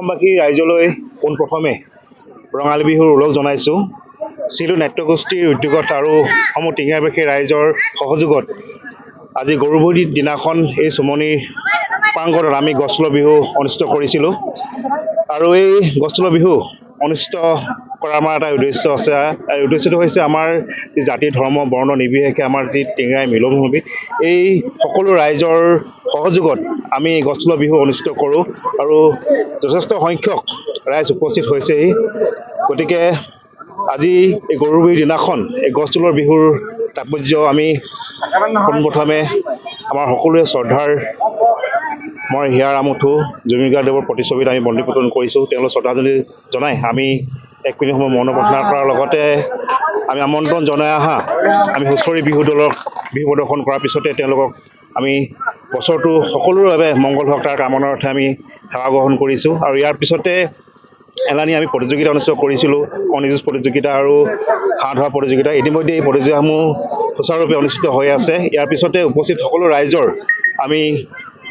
অসমবাসী ৰাইজলৈ পোনপ্ৰথমে ৰঙালী বিহুৰ ওলগ জনাইছোঁ। চিলু নাট্যগোষ্ঠীৰ উদ্যোগত আৰু সমূহ টিঙিয়াবাসী ৰাইজৰ সহযোগত আজি গৰু বিহুৰ দিনাখন এই চুমনিৰ প্ৰাংগণত আমি গছ তলৰ বিহু অনুষ্ঠিত কৰিছিলোঁ। আৰু এই গছ তলৰ বিহু অনুষ্ঠিত কৰাৰ আমাৰ এটা উদ্দেশ্য আছে। আৰু উদ্দেশ্যটো হৈছে আমাৰ জাতি ধৰ্ম বৰ্ণ নিৰ্বিশেষে আমাৰ যি টিঙাই মিলনভূমি, এই সকলো ৰাইজৰ সহযোগত আমি গছ তলৰ বিহু অনুষ্ঠিত কৰোঁ আৰু যথেষ্ট সংখ্যক ৰাইজ উপস্থিত হৈছেহি। গতিকে আজি এই গৰু বিহুৰ দিনাখন এই গছ তলৰ বিহুৰ তাৎপৰ্য আমি পোনপ্ৰথমে আমাৰ সকলোৱে শ্ৰদ্ধাৰ মই হিয়াৰ আমুঠু জুবিনগাৰ্গদেৱৰ প্ৰতিচ্ছবিত আমি বন্তি প্ৰদান কৰিছোঁ। তেওঁলোক শ্ৰদ্ধাঞ্জলি জনাই আমি এক মিনিট সময় মৌন প্ৰাৰ্থনা কৰাৰ লগতে আমি আমন্ত্ৰণ জনাই অহা আমি হুঁচৰি বিহু দলক বিহু প্ৰদৰ্শন কৰাৰ পিছতে তেওঁলোকক আমি বছৰটো সকলোৰে বাবে মংগল হওক তাৰ কামনাৰ অৰ্থে আমি সেৱা গ্ৰহণ কৰিছোঁ। আৰু ইয়াৰ পিছতে এলানি আমি প্ৰতিযোগিতা অনুষ্ঠিত কৰিছিলোঁ, কণী যুঁজ প্ৰতিযোগিতা আৰু হাঁহ ধৰা প্ৰতিযোগিতা। ইতিমধ্যে এই প্ৰতিযোগিতাসমূহ সুচাৰুৰূপে অনুষ্ঠিত হৈ আছে। ইয়াৰ পিছতে উপস্থিত সকলো ৰাইজৰ আমি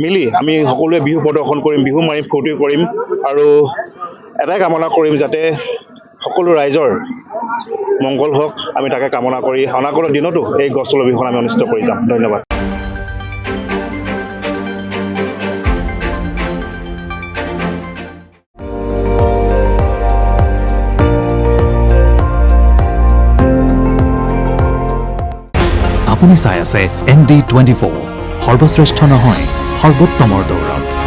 মিলি আমি সকলোৱে বিহু প্ৰদৰ্শন কৰিম, বিহু মাৰিম, ফূৰ্তি কৰিম আৰু এটাই কামনা কৰিম যাতে সকলো ৰাইজৰ মংগল হওক, আমি তাকে কামনা কৰি অনাগত দিনতো এই গছ তলৰ বিহুখন আমি অনুষ্ঠিত কৰি যাম। ধন্যবাদ। আপুনি চাই আছে ND24, সৰ্বশ্ৰেষ্ঠ নহয় সৰ্বোত্তমৰ দৌৰত।